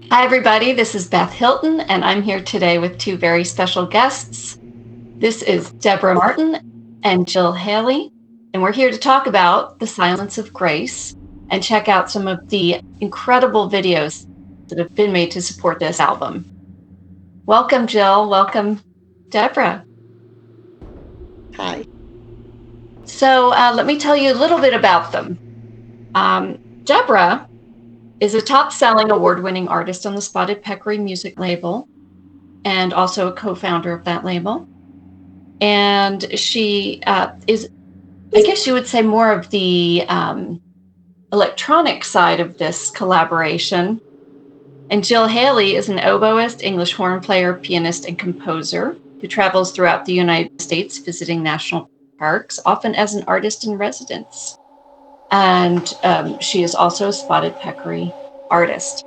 Hi, everybody. This is Beth Hilton, and I'm here today with two very special guests. This is Deborah Martin and Jill Haley, and we're here to talk about The Silence of Grace and check out some of the incredible videos that have been made to support this album. Welcome, Jill. Welcome, Deborah. Hi. So let me tell you a little bit about them. Deborah is a top-selling, award-winning artist on the Spotted Peccary music label and also a co-founder of that label. And she is, I guess you would say, more of the electronic side of this collaboration. And Jill Haley is an oboist, English horn player, pianist, and composer who travels throughout the United States visiting national parks, often as an artist in residence. And she is also a Spotted Peccary artist.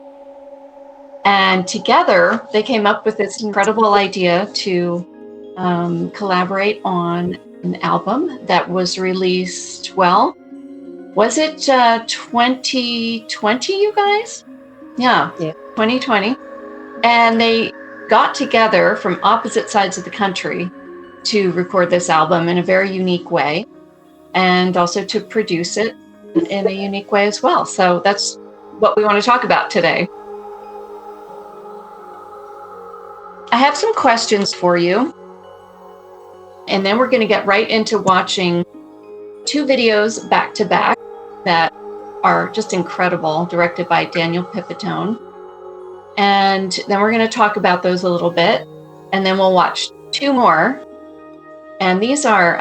And together, they came up with this incredible idea to collaborate on an album that was released, well, was it 2020, you guys? Yeah, 2020. And they got together from opposite sides of the country to record this album in a very unique way, and also to produce it in a unique way as well. So that's what we want to talk about today. I have some questions for you, and then we're going to get right into watching two videos back to back that are just incredible, directed by Daniel Pipitone. And then we're going to talk about those a little bit, and then we'll watch two more. And these are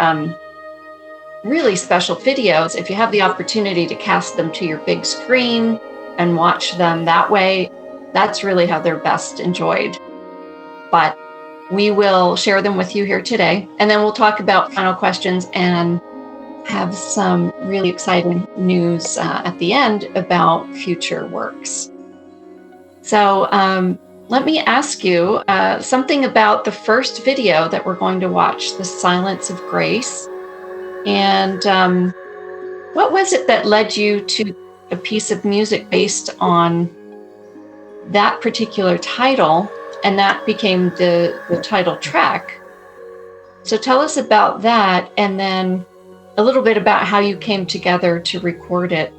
really special videos. If you have the opportunity to cast them to your big screen and watch them that way, that's really how they're best enjoyed. But we will share them with you here today, and then we'll talk about final questions and have some really exciting news at the end about future works. So let me ask you something about the first video that we're going to watch, The Silence of Grace. And what was it that led you to a piece of music based on that particular title, and that became the title track? So tell us about that, and then a little bit about how you came together to record it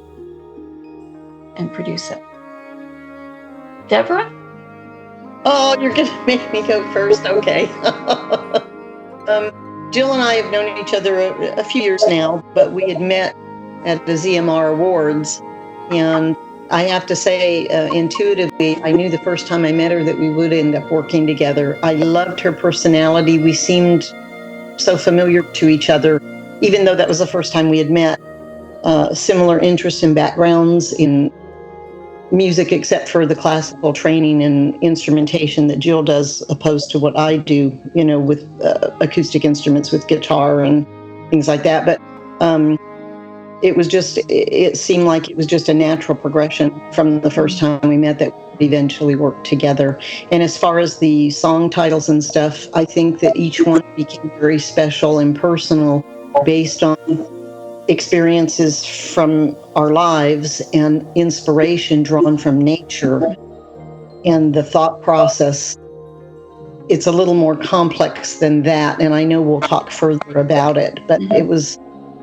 and produce it. Deborah? Oh, you're going to make me go first? Okay. Jill and I have known each other a few years now, but we had met at the ZMR Awards. And I have to say, intuitively, I knew the first time I met her that we would end up working together. I loved her personality. We seemed so familiar to each other, even though that was the first time we had met. Similar interests and backgrounds in music, except for the classical training and instrumentation that Jill does, opposed to what I do, with acoustic instruments, with guitar and things like that. But it seemed like it was just a natural progression from the first time we met that we eventually worked together. And as far as the song titles and stuff, I think that each one became very special and personal based on experiences from our lives and inspiration drawn from nature. And the thought process, it's a little more complex than that, and I know we'll talk further about it, but it was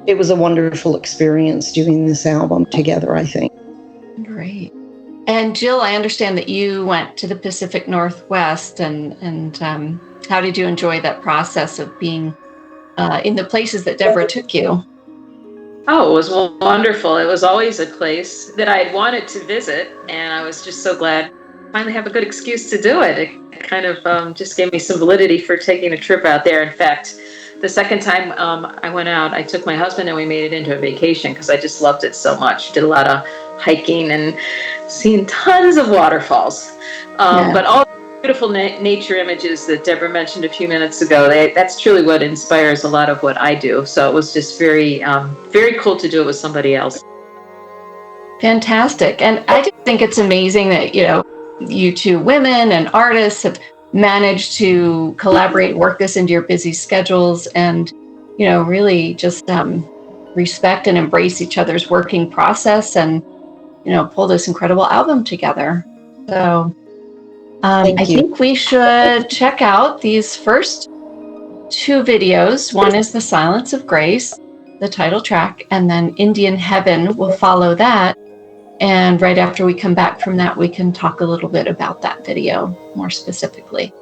a wonderful experience doing this album together, I think. Great. And Jill, I understand that you went to the Pacific Northwest, and how did you enjoy that process of being in the places that Deborah took you? Oh, it was wonderful. It was always a place that I had wanted to visit, and I was just so glad to finally have a good excuse to do it. It kind of just gave me some validity for taking a trip out there. In fact, the second time I went out, I took my husband and we made it into a vacation because I just loved it so much. Did a lot of hiking and seen tons of waterfalls. But all beautiful nature images that Deborah mentioned a few minutes ago, that's truly what inspires a lot of what I do. So it was just very, very cool to do it with somebody else. Fantastic. And I just think it's amazing that, you two women and artists have managed to collaborate, work this into your busy schedules, and, really just respect and embrace each other's working process and, pull this incredible album together. So I Thank you. think we should check out these first two videos. One is The Silence of Grace, the title track, and then Indian Heaven will follow that. And right after we come back from that, we can talk a little bit about that video more specifically.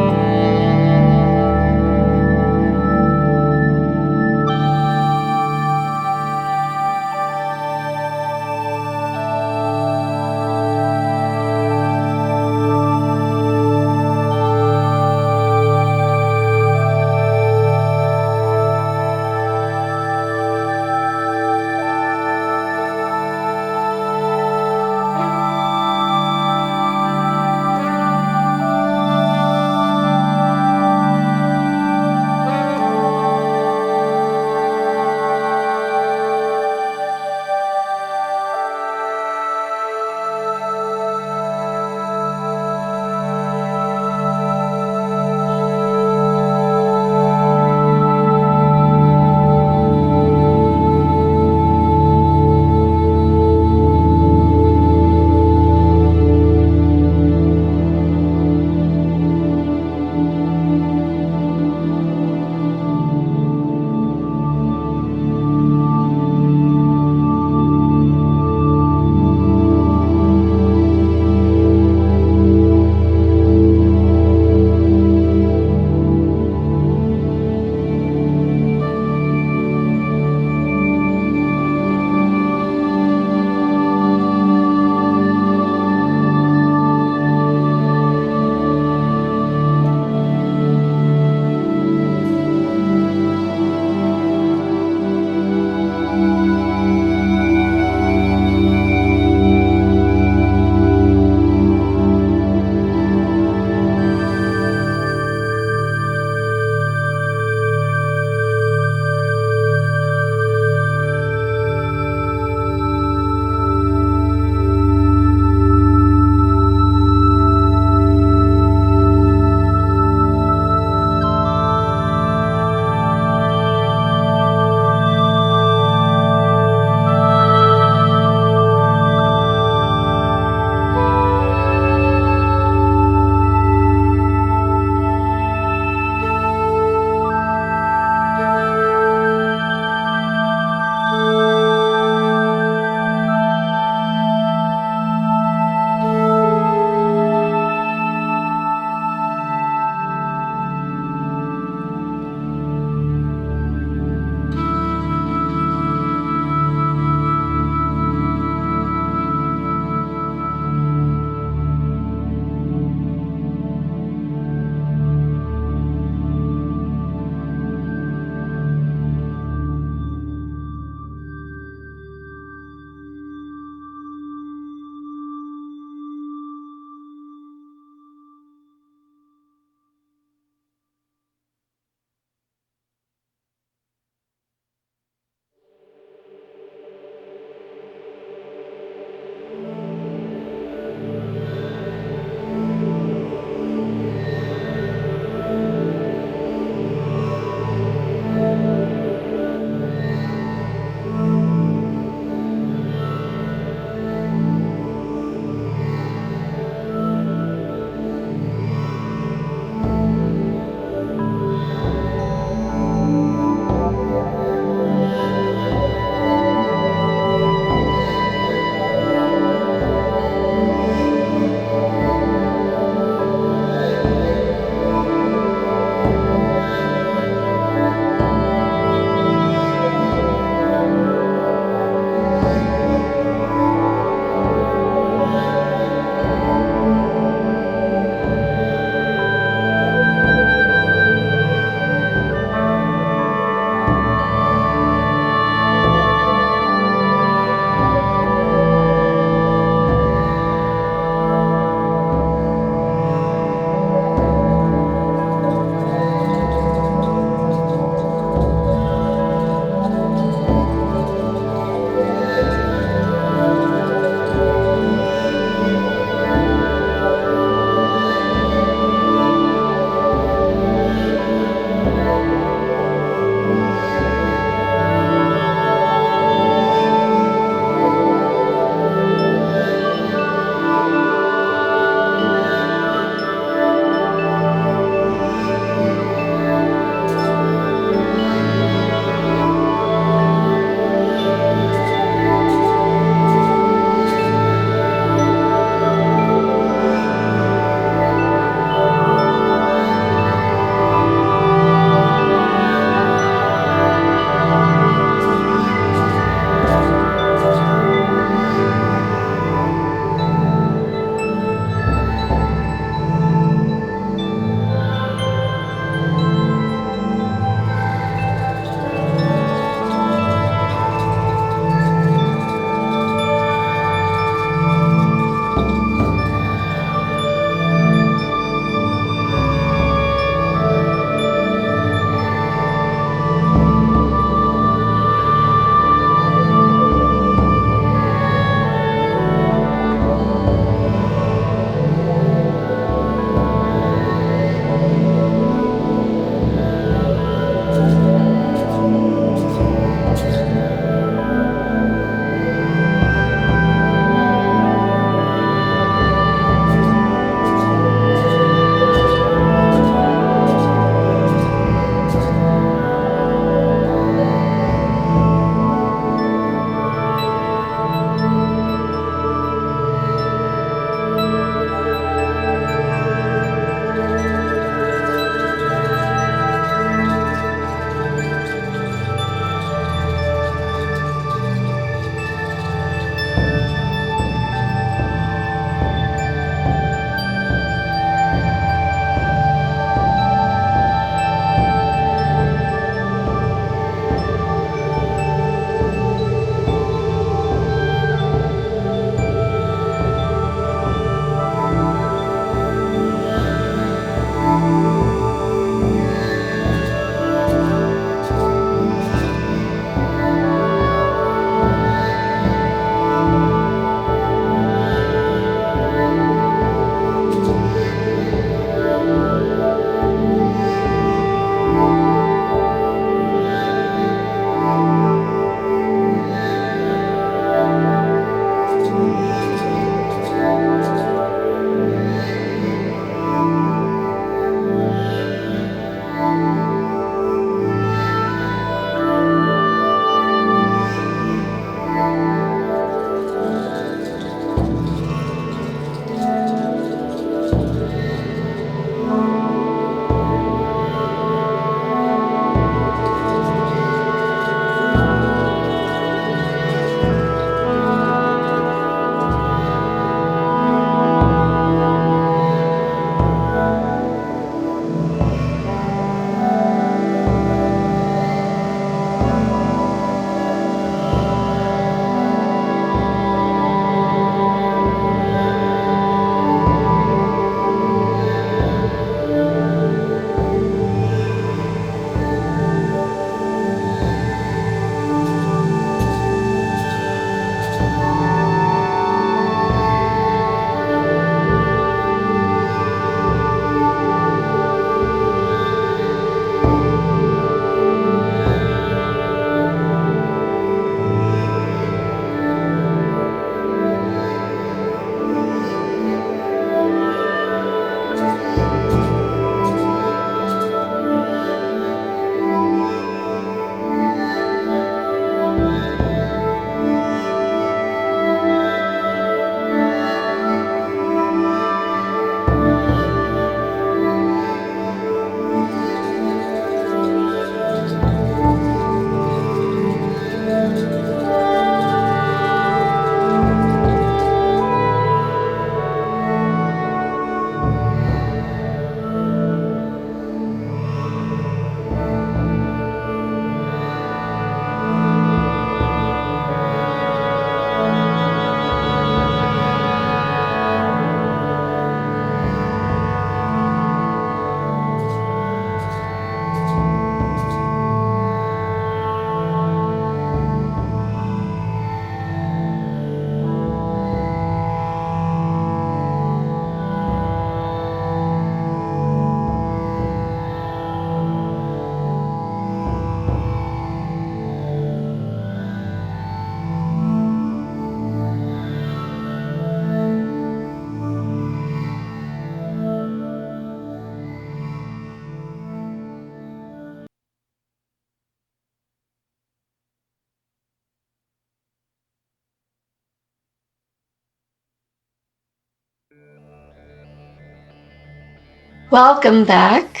Welcome back.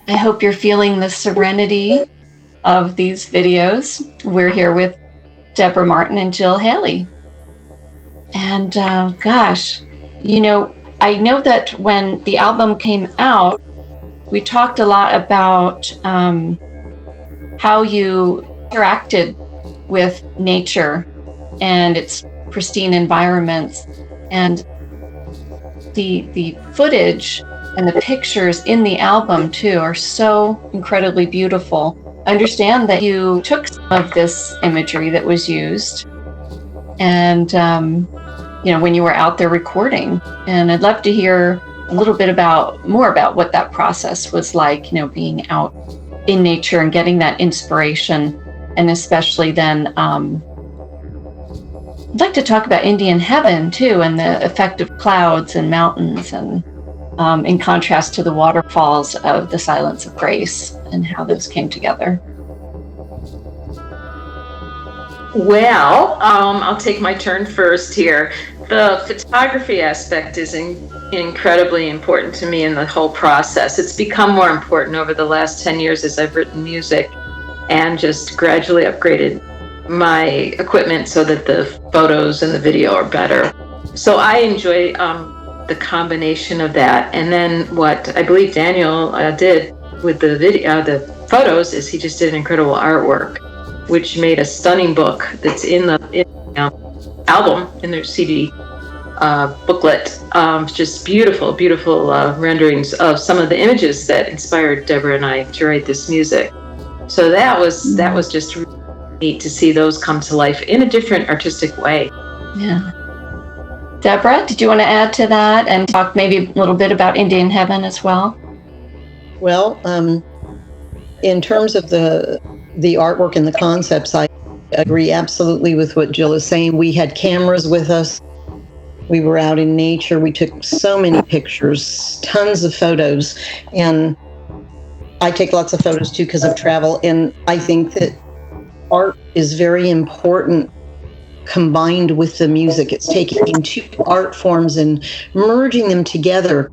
I hope you're feeling the serenity of these videos. We're here with Deborah Martin and Jill Haley. And gosh, I know that when the album came out, we talked a lot about how you interacted with nature and its pristine environments, and the footage and the pictures in the album too are so incredibly beautiful. I understand that you took some of this imagery that was used and when you were out there recording, and I'd love to hear a little bit more about what that process was like, being out in nature and getting that inspiration. And especially then I'd like to talk about Indian Heaven too, and the effect of clouds and mountains, and in contrast to the waterfalls of The Silence of Grace, and how those came together. Well, I'll take my turn first here. The photography aspect is incredibly important to me in the whole process. It's become more important over the last 10 years as I've written music and just gradually upgraded my equipment so that the photos and the video are better. So I enjoy the combination of that. And then what I believe Daniel did with the photos is he just did an incredible artwork, which made a stunning book that's in the album, in their CD booklet. Just beautiful renderings of some of the images that inspired Deborah and I to write this music. So that was just really neat to see those come to life in a different artistic way. Yeah. Deborah, did you want to add to that and talk maybe a little bit about Indian Heaven as well? Well, in terms of the artwork and the concepts, I agree absolutely with what Jill is saying. We had cameras with us. We were out in nature. We took so many pictures, tons of photos. And I take lots of photos too because of travel. And I think that art is very important combined with the music. It's taking two art forms and merging them together.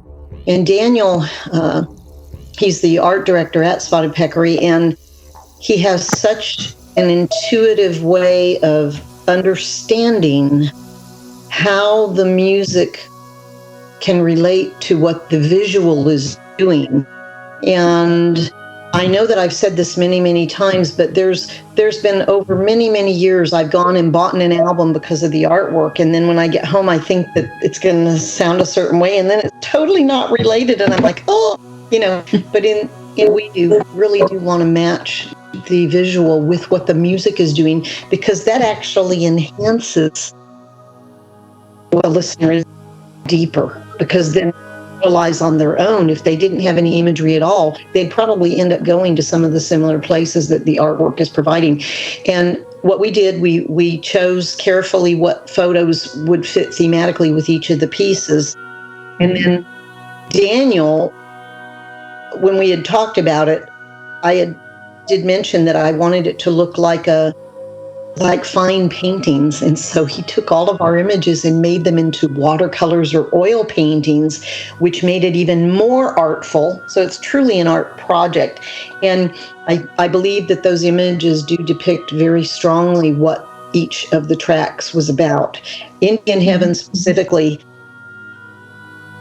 And Daniel, he's the art director at Spotted Peccary, and he has such an intuitive way of understanding how the music can relate to what the visual is doing. And I know that I've said this many, many times, but there's been over many, many years I've gone and bought an album because of the artwork. And then when I get home, I think that it's going to sound a certain way. And then it's totally not related. And I'm like, but we really do want to match the visual with what the music is doing, because that actually enhances what a listener is deeper, because then realize on their own, if they didn't have any imagery at all, they'd probably end up going to some of the similar places that the artwork is providing. And what we did, we chose carefully what photos would fit thematically with each of the pieces. And then Daniel, when we had talked about it, I did mention that I wanted it to look like fine paintings. And so he took all of our images and made them into watercolors or oil paintings, which made it even more artful. So it's truly an art project. And I believe that those images do depict very strongly what each of the tracks was about. Indian Heaven specifically,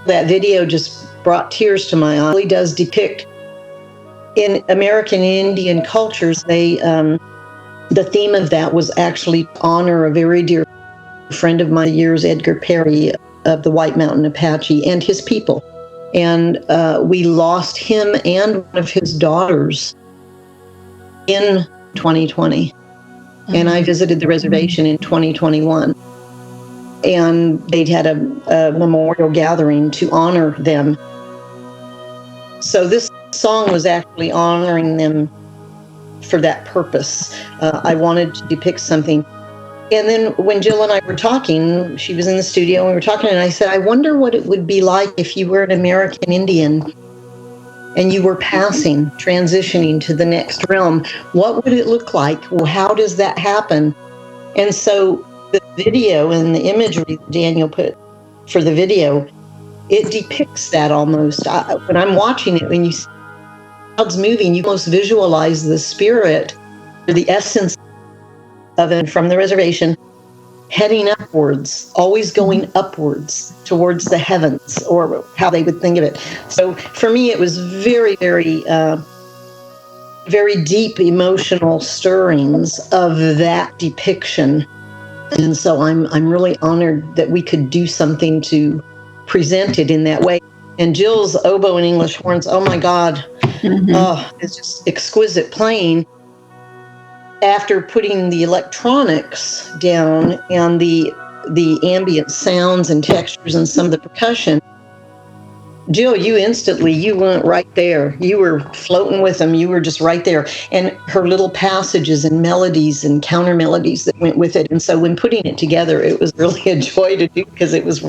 that video just brought tears to my eye. It really does depict, in American Indian cultures, the theme of that was actually to honor a very dear friend of my years, Edgar Perry of the White Mountain Apache, and his people. And we lost him and one of his daughters in 2020. Mm-hmm. And I visited the reservation in 2021. And they'd had a memorial gathering to honor them. So this song was actually honoring them for that purpose. I wanted to depict something. And then when Jill and I were talking, she was in the studio and we were talking, and I said, I wonder what it would be like if you were an American Indian and you were transitioning to the next realm. What would it look like? Well, how does that happen? And so the video and the imagery Daniel put for the video it depicts that almost. When I'm watching it, when you see clouds moving, you almost visualize the spirit or the essence of it from the reservation heading upwards, always going upwards towards the heavens, or how they would think of it. So for me, it was very, very, very deep emotional stirrings of that depiction. And so I'm really honored that we could do something to present it in that way. And Jill's oboe and English horns, oh my God, it's just exquisite playing. After putting the electronics down and the ambient sounds and textures and some of the percussion, Jill, you went right there. You were floating with them. You were just right there. And her little passages and melodies and counter melodies that went with it. And so when putting it together, it was really a joy to do because it was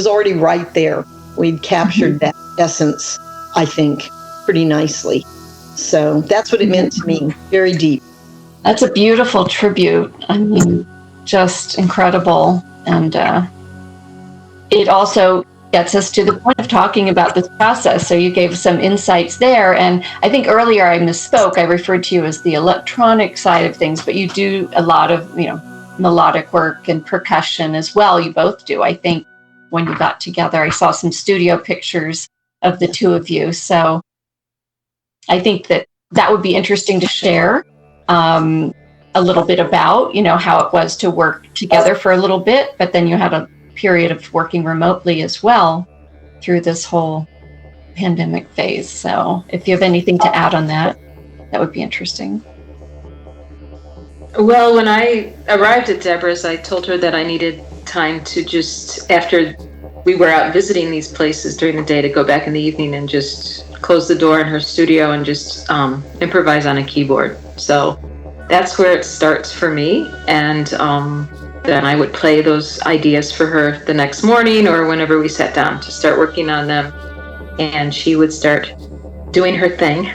already right there. We'd captured that essence, I think, pretty nicely. So that's what it meant to me. Very deep. That's a beautiful tribute. I mean, just incredible. And it also gets us to the point of talking about this process. So you gave some insights there. And I think earlier I misspoke. I referred to you as the electronic side of things, but you do a lot of, melodic work and percussion as well. You both do. I think when you got together, I saw some studio pictures of the two of you. So I think that would be interesting to share. A little bit about, how it was to work together for a little bit, but then you had a period of working remotely as well through this whole pandemic phase. So if you have anything to add on that, that would be interesting. Well, when I arrived at Deborah's, I told her that I needed time to just, after we were out visiting these places during the day, to go back in the evening and just close the door in her studio and just improvise on a keyboard. So that's where it starts for me. And then I would play those ideas for her the next morning or whenever we sat down to start working on them. And she would start doing her thing,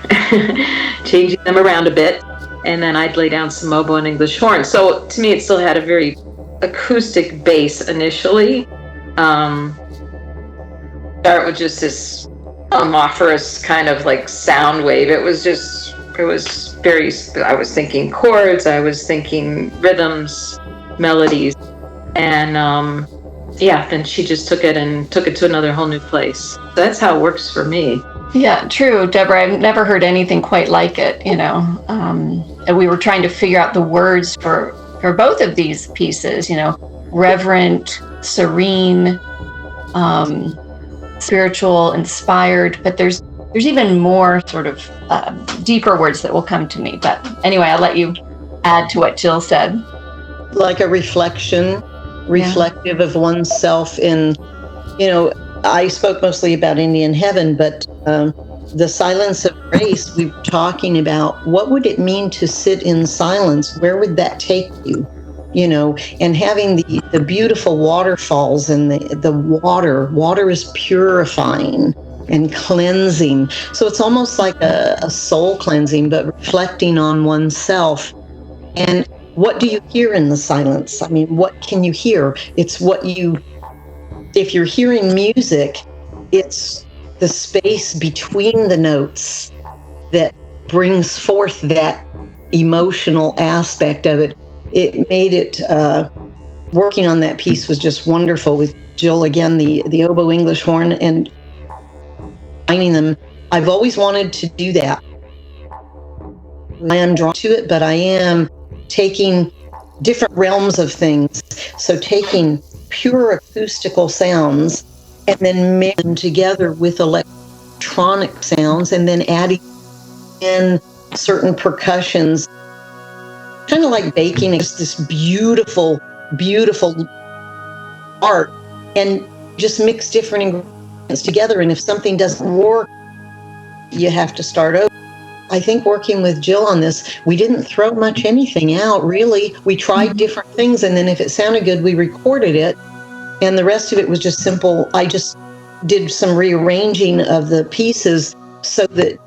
changing them around a bit. And then I'd lay down some oboe and English horn. So to me, it still had a very acoustic base initially. Start with just this amorphous kind of like sound wave. It was very, I was thinking chords, I was thinking rhythms, melodies, and then she just took it to another whole new place. So that's how it works for me. Yeah, true, Deborah. I've never heard anything quite like it, and we were trying to figure out the words for both of these pieces, reverent, serene, spiritual, inspired, but there's even more sort of deeper words that will come to me. But anyway, I'll let you add to what Jill said. Like a reflective of oneself in, I spoke mostly about Indian heaven, but the silence of grace, we were talking about what would it mean to sit in silence? Where would that take you? And having the beautiful waterfalls and the water is purifying and cleansing. So it's almost like a soul cleansing, but reflecting on oneself. And what do you hear in the silence? I mean, what can you hear? It's if you're hearing music, it's the space between the notes that brings forth that emotional aspect of it. It made it, working on that piece was just wonderful with Jill, again, the oboe English horn, and finding them. I've always wanted to do that. I am drawn to it, but I am taking different realms of things. So taking pure acoustical sounds and then mixing them together with electronic sounds and then adding in certain percussions, kind of like baking. It's this beautiful, beautiful art, and just mix different ingredients together. And if something doesn't work, you have to start over. I think working with Jill on this, we didn't throw much anything out, really. We tried different things, and then if it sounded good, we recorded it. And the rest of it was just simple. I just did some rearranging of the pieces so that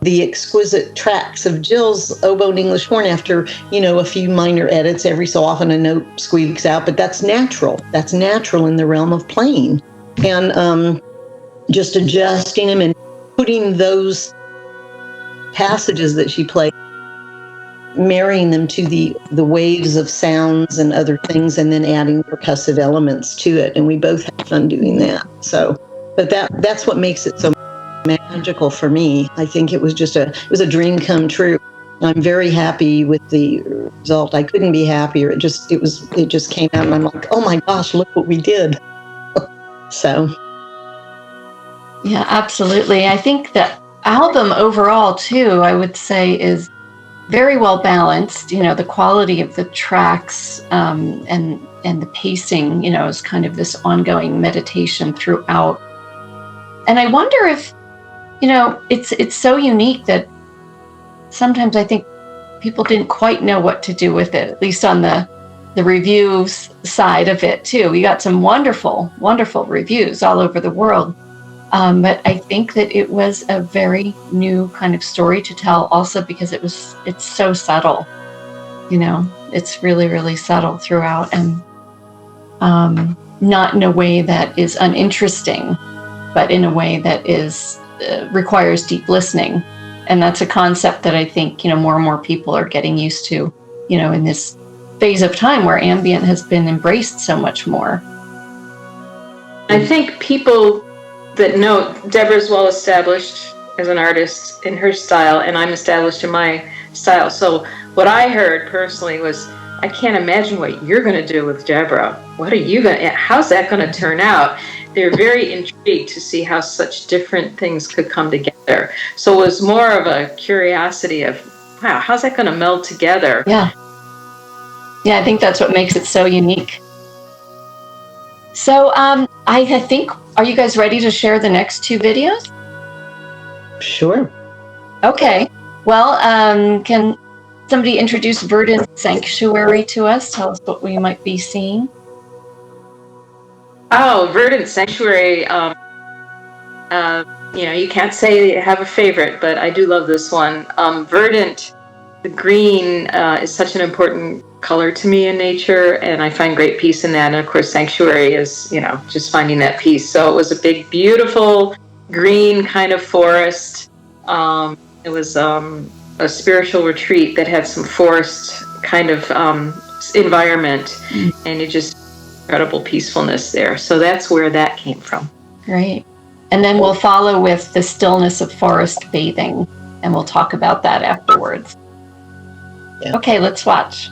the exquisite tracks of Jill's oboe and English horn, after, a few minor edits, every so often a note squeaks out, but that's natural. That's natural in the realm of playing. and just adjusting them and putting those passages that she played, marrying them to the waves of sounds and other things, and then adding percussive elements to it. And we both had fun doing that. So, but that's what makes it so magical for me. I think it was a dream come true. I'm very happy with the result. I couldn't be happier. It just came out, and I'm like, oh my gosh, look what we did. So, yeah, absolutely. I think the album overall too, I would say, is very well balanced. You know, the quality of the tracks and the pacing, you know, is kind of this ongoing meditation throughout. And I wonder if, you know, it's so unique that sometimes I think people didn't quite know what to do with it, at least on the reviews side of it too. We got some wonderful, wonderful reviews all over the world. But I think that it was a very new kind of story to tell also because it's so subtle, you know, it's really, really subtle throughout, and not in a way that is uninteresting, but in a way that is requires deep listening. And that's a concept that I think, you know, more and more people are getting used to, you know, in this phase of time where ambient has been embraced so much more. I think people that know Deborah's well established as an artist in her style, and I'm established in my style. So what I heard personally was, I can't imagine what you're going to do with Deborah. What are you going to, how's that going to turn out? They're very intrigued to see how such different things could come together. So it was more of a curiosity of, wow, how's that going to meld together? Yeah. Yeah, I think that's what makes it so unique. So I think, are you guys ready to share the next two videos? sure. Okay. Well, can somebody introduce Verdant Sanctuary to us? Tell us what we might be seeing. Oh, Verdant Sanctuary. You know, you can't say you have a favorite, but I do love this one. Verdant, the green is such an important color to me in nature, and I find great peace in that. And of course, Sanctuary is, you know, just finding that peace. So it was a big, beautiful green kind of forest. It was a spiritual retreat that had some forest kind of environment, and it just incredible peacefulness there. So that's where that came from. Great. And then we'll follow with the stillness of forest bathing, and we'll talk about that afterwards. Yeah. Okay, let's watch.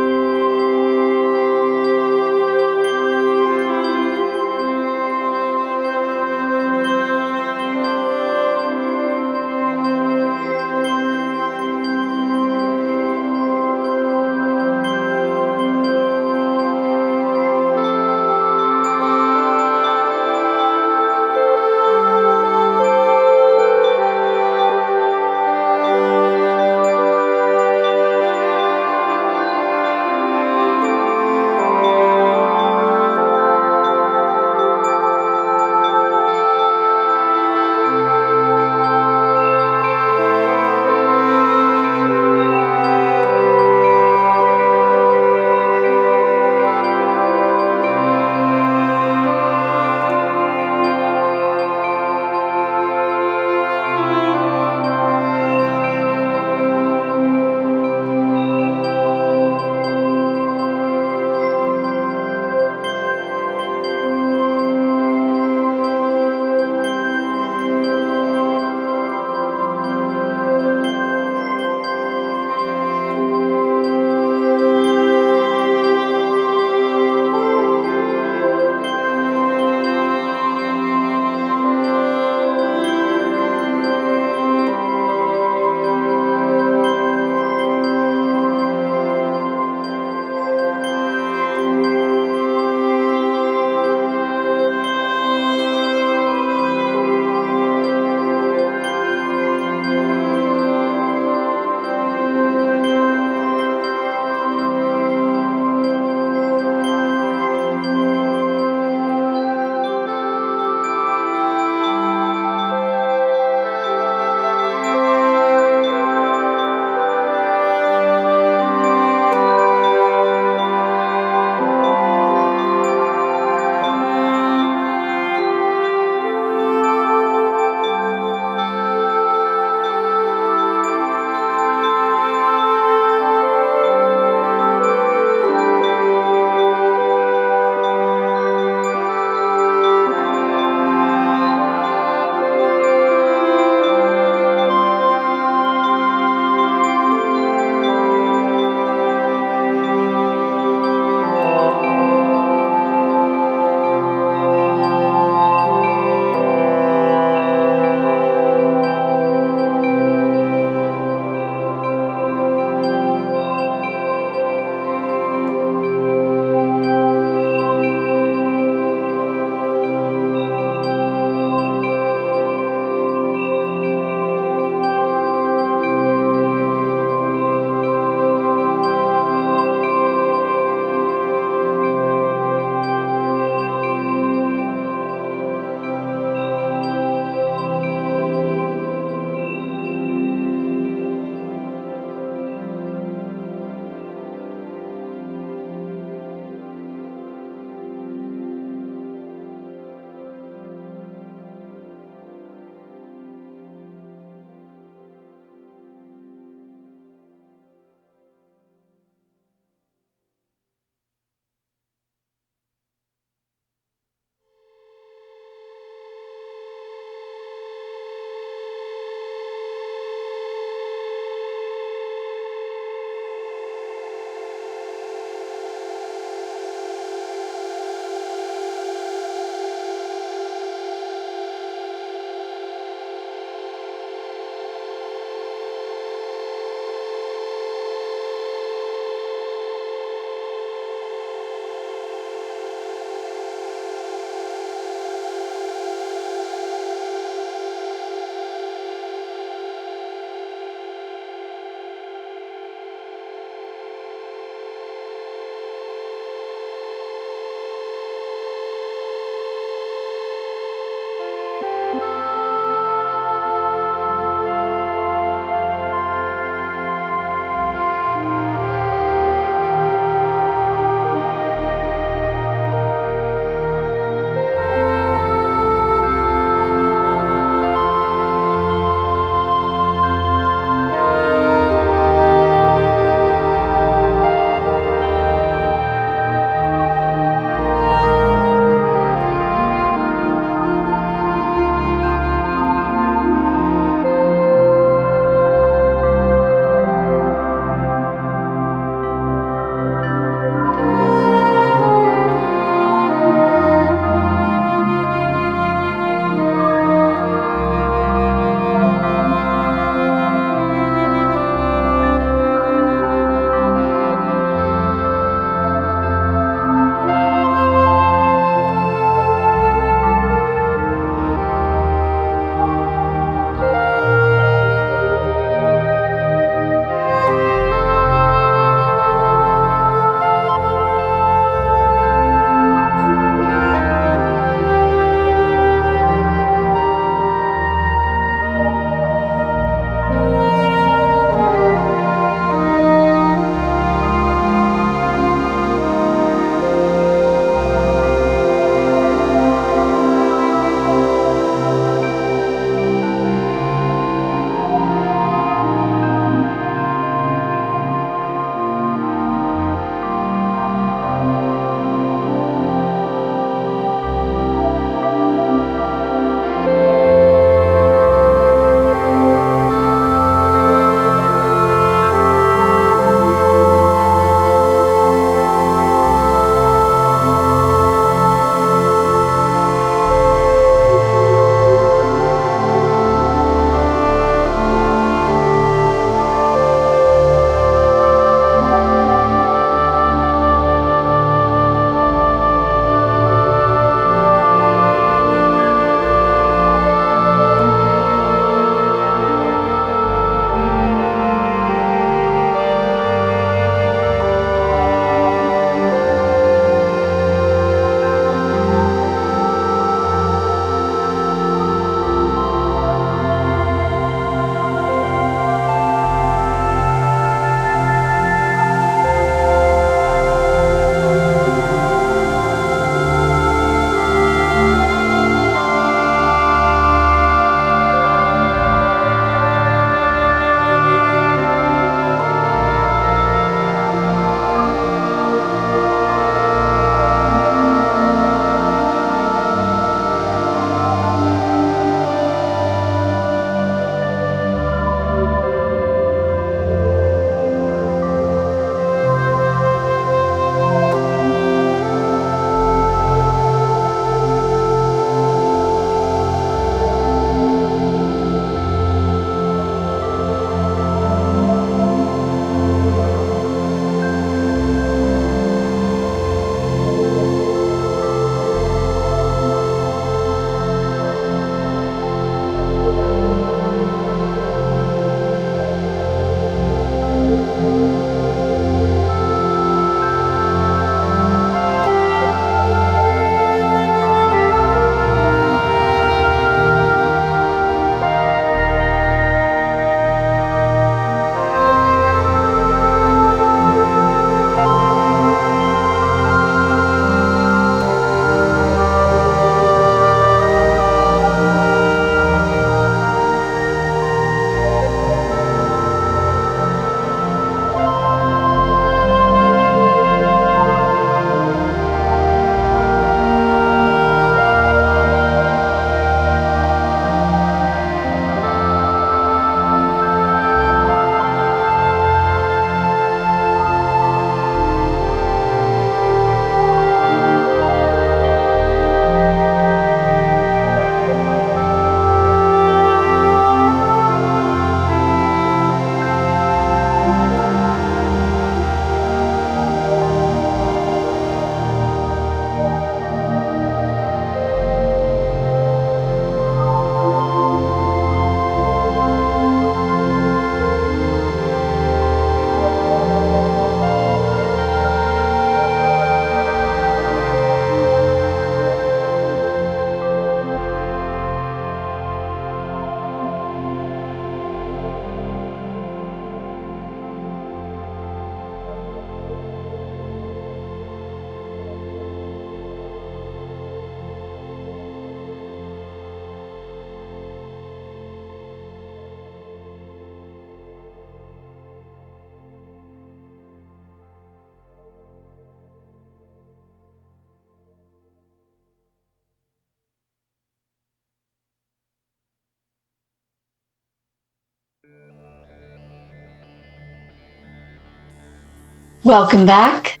Welcome back.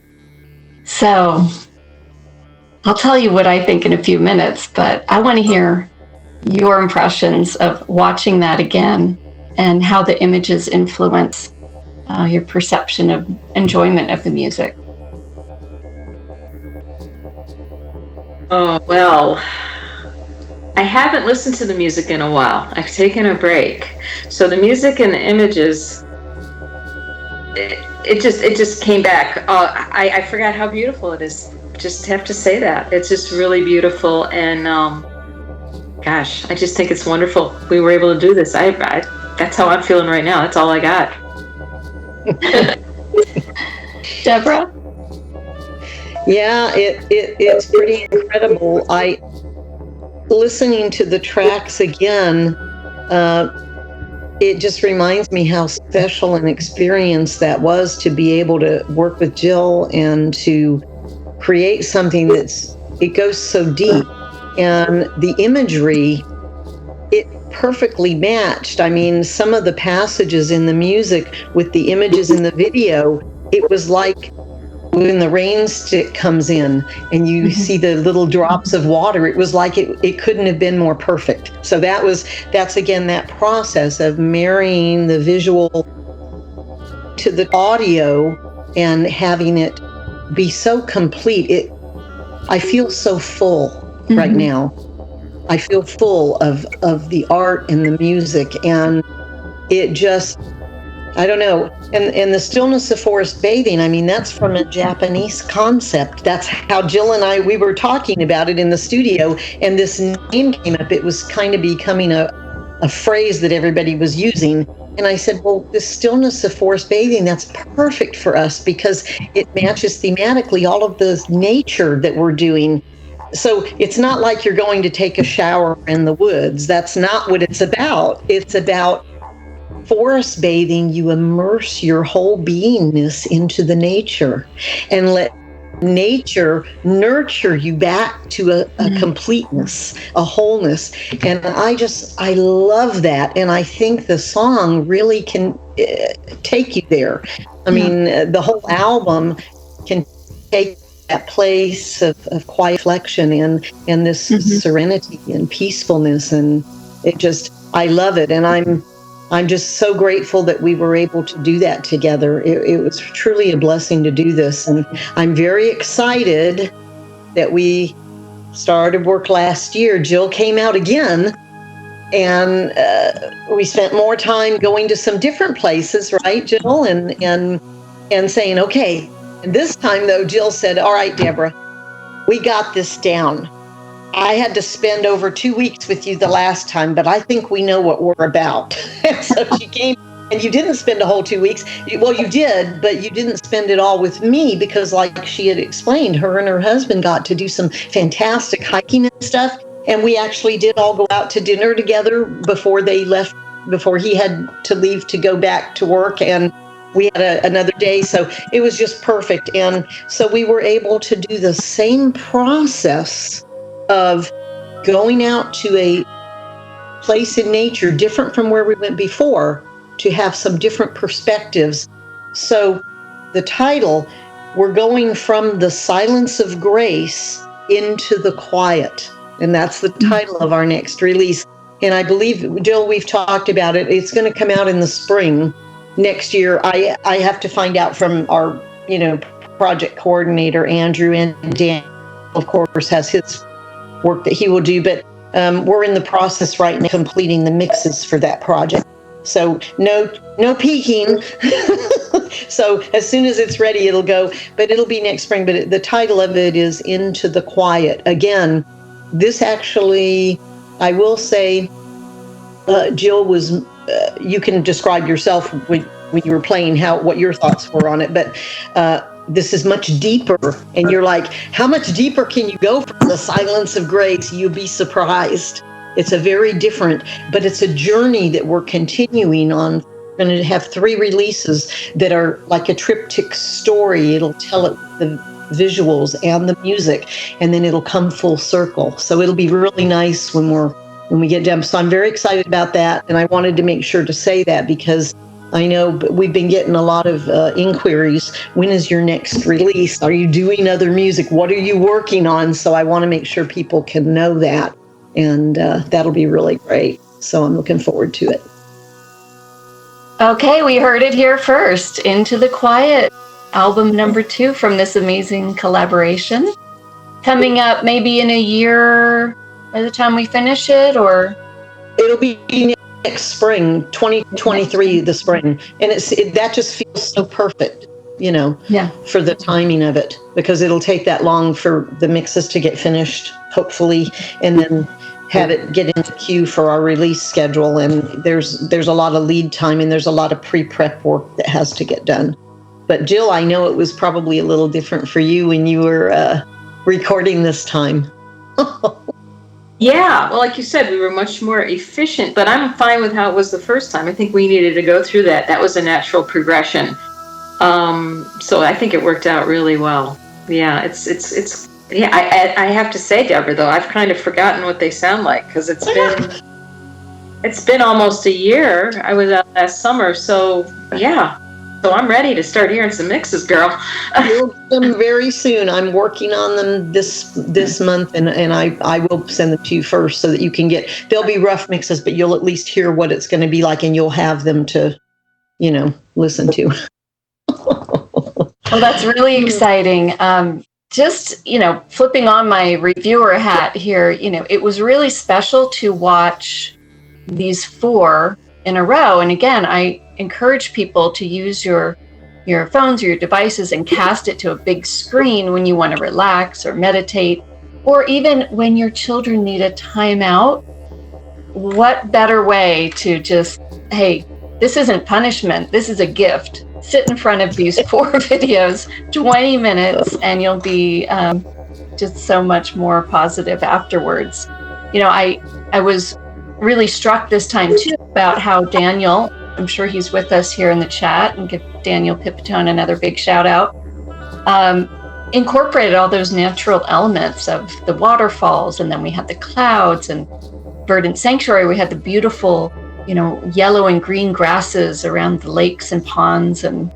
So, I'll tell you what I think in a few minutes, but I want to hear your impressions of watching that again and how the images influence your perception of enjoyment of the music. Oh, well, I haven't listened to the music in a while. I've taken a break. So the music and the images, it just came back. I forgot how beautiful it is. Just have to say that. It's just really beautiful. And gosh, I just think it's wonderful we were able to do this. That's how I'm feeling right now. That's all I got. Deborah? Yeah, it's pretty incredible. Listening to the tracks again, it just reminds me how special an experience that was to be able to work with Jill and to create something it goes so deep. And the imagery, it perfectly matched. I mean, some of the passages in the music with the images in the video, it was like when the rain stick comes in and you see the little drops of water, it was like it couldn't have been more perfect. So that's again that process of marrying the visual to the audio and having it be so complete. I feel so full right now. I feel full of the art and the music, and it just, I don't know. And the stillness of forest bathing, I mean, that's from a Japanese concept. That's how Jill and we were talking about it in the studio, and this name came up. It was kind of becoming a phrase that everybody was using. And I said, well, the stillness of forest bathing, that's perfect for us because it matches thematically all of the nature that we're doing. So it's not like you're going to take a shower in the woods. That's not what it's about. It's about forest bathing. You immerse your whole beingness into the nature and let nature nurture you back to a completeness, a wholeness. And I love that. And I think the song really can take you there. I mean, the whole album can take that place of quiet reflection and this serenity and peacefulness. And I love it. And I'm just so grateful that we were able to do that together. It was truly a blessing to do this. And I'm very excited that we started work last year. Jill came out again, and we spent more time going to some different places, right, Jill? And saying, okay. And this time, though, Jill said, all right, Deborah, we got this down. I had to spend over 2 weeks with you the last time, but I think we know what we're about. And so she came, and you didn't spend a whole 2 weeks. Well, you did, but you didn't spend it all with me because, like she had explained, her and her husband got to do some fantastic hiking and stuff. And we actually did all go out to dinner together before they left, before he had to leave to go back to work. And we had another day, so it was just perfect. And so we were able to do the same process of going out to a place in nature different from where we went before to have some different perspectives. So the title, we're going from the silence of grace into the quiet. And that's the title of our next release. And I believe, Jill, we've talked about it. It's going to come out in the spring next year. I have to find out from our, project coordinator, Andrew, and Dan, of course, has his work that he will do, but we're in the process right now completing the mixes for that project. So no peeking. So as soon as it's ready, it'll go, but it'll be next spring. But the title of it is Into the Quiet. Again, this actually, I will say, Jill was, you can describe yourself when you were playing what your thoughts were on it, but this is much deeper, and you're like, how much deeper can you go from the silence of grace? You'll be surprised. It's a very different, but it's a journey that we're continuing on. We're going to have 3 releases that are like a triptych story. It'll tell it the visuals and the music, and then it'll come full circle. So it'll be really nice when we get done. So I'm very excited about that, and I wanted to make sure to say that because I know, but we've been getting a lot of inquiries. When is your next release? Are you doing other music? What are you working on? So I want to make sure people can know that, and that'll be really great. So I'm looking forward to it. Okay, we heard it here first. Into the Quiet, album number 2 from this amazing collaboration. Coming up maybe in a year by the time we finish it, or? It'll be next spring, 2023, the spring. And that just feels so perfect, for the timing of it, because it'll take that long for the mixes to get finished, hopefully, and then have it get into queue for our release schedule. And there's a lot of lead time, and there's a lot of pre-prep work that has to get done. But Jill, I know it was probably a little different for you when you were recording this time. Yeah, well, like you said, we were much more efficient, but I'm fine with how it was the first time. I think we needed to go through that. That was a natural progression. So I think it worked out really well. Yeah, I have to say, Deborah, though, I've kind of forgotten what they sound like, because it's been almost a year. I was out last summer, so yeah. So I'm ready to start hearing some mixes, girl. You'll get them very soon. I'm working on them this month, and I will send them to you first so that you can they'll be rough mixes, but you'll at least hear what it's going to be like, and you'll have them to, listen to. Well, that's really exciting. Just, flipping on my reviewer hat here, it was really special to watch these 4 in a row. And again, I encourage people to use your phones or your devices and cast it to a big screen when you want to relax or meditate, or even when your children need a timeout. What better way to just, hey, this isn't punishment, this is a gift. Sit in front of these 4 videos, 20 minutes, and you'll be just so much more positive afterwards. I was really struck this time too about how Daniel, I'm sure he's with us here in the chat, and give Daniel Pipitone another big shout out, incorporated all those natural elements of the waterfalls, and then we had the clouds, and Verdant Sanctuary, we had the beautiful, yellow and green grasses around the lakes and ponds, and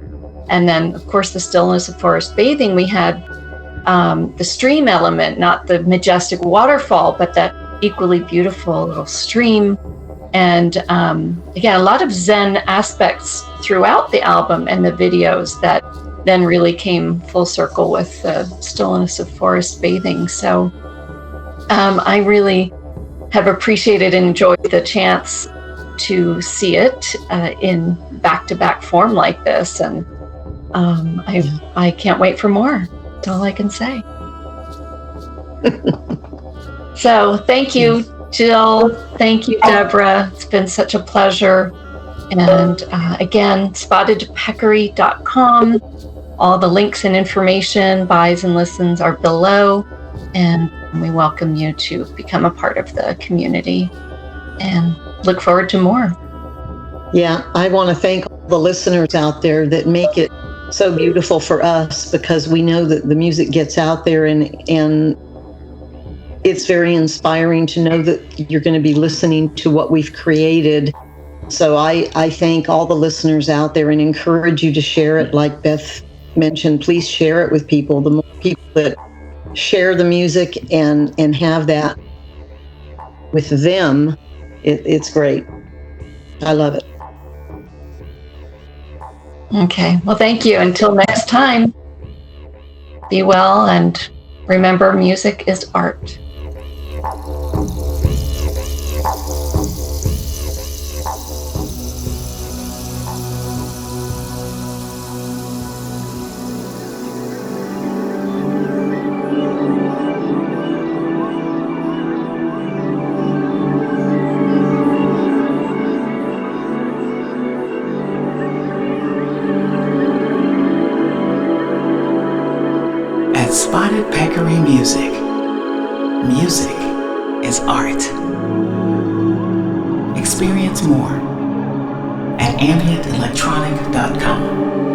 then of course the stillness of forest bathing. We had the stream element, not the majestic waterfall, but that equally beautiful little stream. And again, a lot of Zen aspects throughout the album and the videos that then really came full circle with the stillness of forest bathing. So I really have appreciated and enjoyed the chance to see it in back-to-back form like this. And I can't wait for more. That's all I can say. So thank you, Jill. Thank you, Deborah. It's been such a pleasure. And again, spottedpeccary.com. All the links and information, buys and listens are below. And we welcome you to become a part of the community and look forward to more. Yeah, I want to thank all the listeners out there that make it so beautiful for us, because we know that the music gets out there, and it's very inspiring to know that you're going to be listening to what we've created. So I thank all the listeners out there and encourage you to share it. Like Beth mentioned, please share it with people. The more people that share the music and have that with them, it's great. I love it. Okay. Well, thank you. Until next time, be well, and remember, music is art. Spotted Peccary Music. Music is art. Experience more at ambient.electronic.com.